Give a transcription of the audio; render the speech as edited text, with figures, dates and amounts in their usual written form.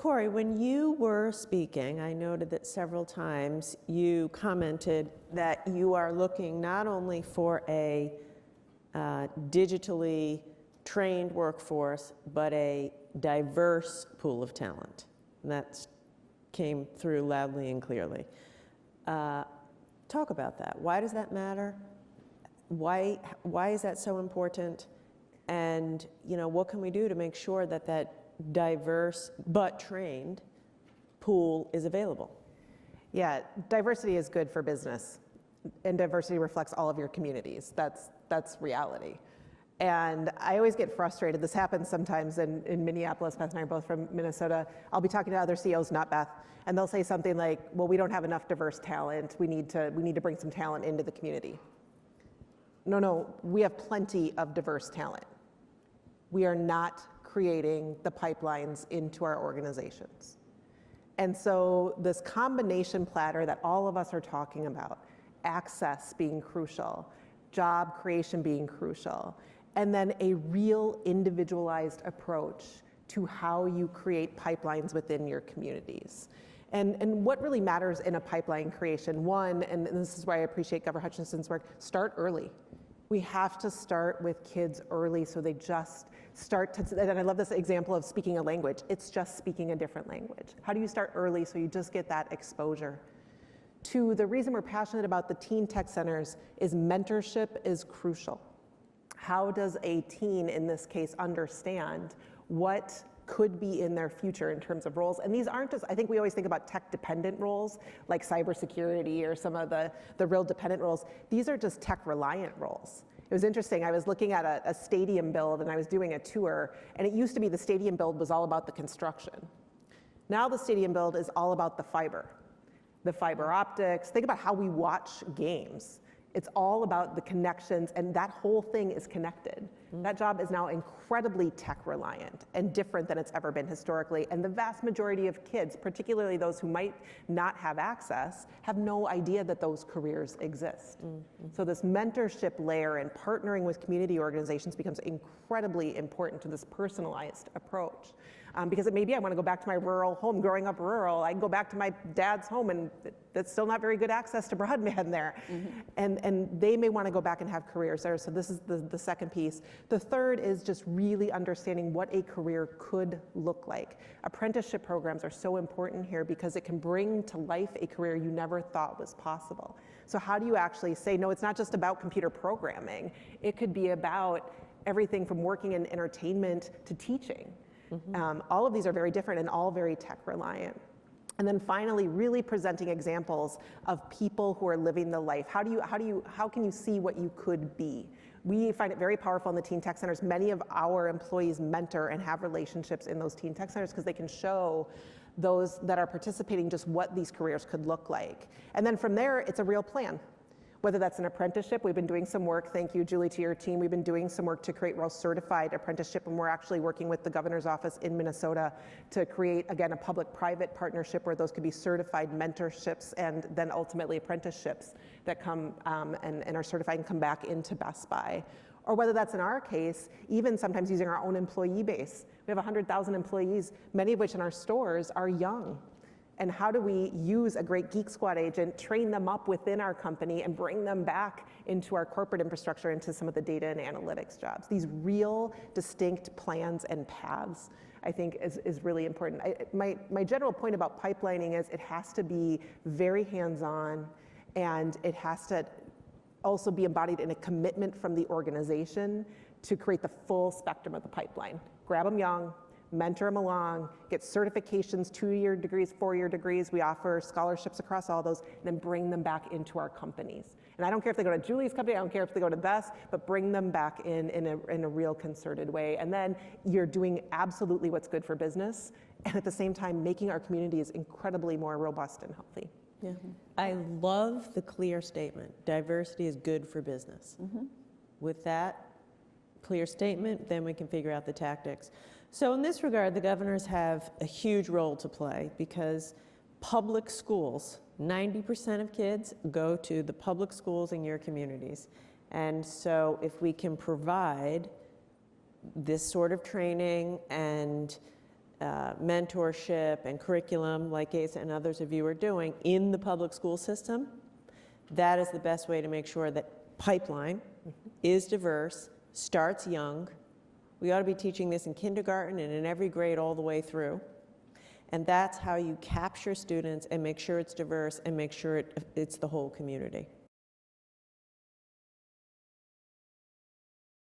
Corie, when you were speaking, I noted that several times you commented that you are looking not only for a digitally trained workforce, but a diverse pool of talent. And that came through loudly and clearly. Talk about that. Why does that matter? Why is that so important? And what can we do to make sure that that diverse but trained pool is available? Yeah, diversity is good for business, and diversity reflects all of your communities. That's reality. And I always get frustrated. This happens sometimes in Minneapolis. Beth and I are both from Minnesota. I'll be talking to other CEOs, not Beth, and they'll say something like, well, we don't have enough diverse talent. We need to bring some talent into the community. No, we have plenty of diverse talent. We are not creating the pipelines into our organizations. And so this combination platter that all of us are talking about, access being crucial, job creation being crucial, and then a real individualized approach to how you create pipelines within your communities. And what really matters in a pipeline creation, one, and this is why I appreciate Governor Hutchinson's work, start early. We have to start with kids early so they just start to, and I love this example of speaking a language. It's just speaking a different language. How do you start early so you just get that exposure? Two, the reason we're passionate about the teen tech centers is mentorship is crucial. How does a teen, in this case, understand what could be in their future in terms of roles? And these aren't just, I think we always think about tech-dependent roles, like cybersecurity or some of the real dependent roles. These are just tech-reliant roles. It was interesting, I was looking at a stadium build and I was doing a tour, and it used to be the stadium build was all about the construction. Now the stadium build is all about the fiber optics. Think about how we watch games. It's all about the connections, and that whole thing is connected. That job is now incredibly tech-reliant and different than it's ever been historically, and the vast majority of kids, particularly those who might not have access, have no idea that those careers exist. So this mentorship layer and partnering with community organizations becomes incredibly important to this personalized approach. Because it may be I want to go back to my rural home. Growing up rural, I can go back to my dad's home, and that's still not very good access to broadband there. And they may want to go back and have careers there. So this is the second piece. The third is just really understanding what a career could look like. Apprenticeship programs are so important here because it can bring to life a career you never thought was possible. So how do you actually say, no, it's not just about computer programming. It could be about everything from working in entertainment to teaching. All of these are very different and all very tech reliant. And then finally, really presenting examples of people who are living the life. How can you see what you could be? We find it very powerful in the teen tech centers. Many of our employees mentor and have relationships in those teen tech centers because they can show those that are participating just what these careers could look like. And then from there, it's a real plan. Whether that's an apprenticeship, we've been doing some work, thank you, Julie, to your team. We've been doing some work to create real certified apprenticeship, and we're actually working with the governor's office in Minnesota to create, again, a public-private partnership where those could be certified mentorships and then ultimately apprenticeships that come and are certified and come back into Best Buy. Or whether that's in our case, even sometimes using our own employee base. We have 100,000 employees, many of which in our stores are young. And how do we use a great Geek Squad agent, train them up within our company, and bring them back into our corporate infrastructure, into some of the data and analytics jobs? These real distinct plans and paths, I think, is really important. My general point about pipelining is it has to be very hands-on, and it has to also be embodied in a commitment from the organization to create the full spectrum of the pipeline. Grab them young, mentor them along, get certifications, 2-year degrees, 4-year degrees. We offer scholarships across all those, and then bring them back into our companies. And I don't care if they go to Julie's company, I don't care if they go to Beth's, but bring them back in a real concerted way. And then you're doing absolutely what's good for business, and at the same time, making our communities incredibly more robust and healthy. Yeah. I love the clear statement, diversity is good for business. With that clear statement, then we can figure out the tactics. So in this regard, the governors have a huge role to play because public schools, 90% of kids go to the public schools in your communities. And so if we can provide this sort of training and mentorship and curriculum like Asa and others of you are doing in the public school system, that is the best way to make sure that pipeline is diverse, starts young. We ought to be teaching this in kindergarten and in every grade all the way through. And that's how you capture students and make sure it's diverse and make sure it's the whole community.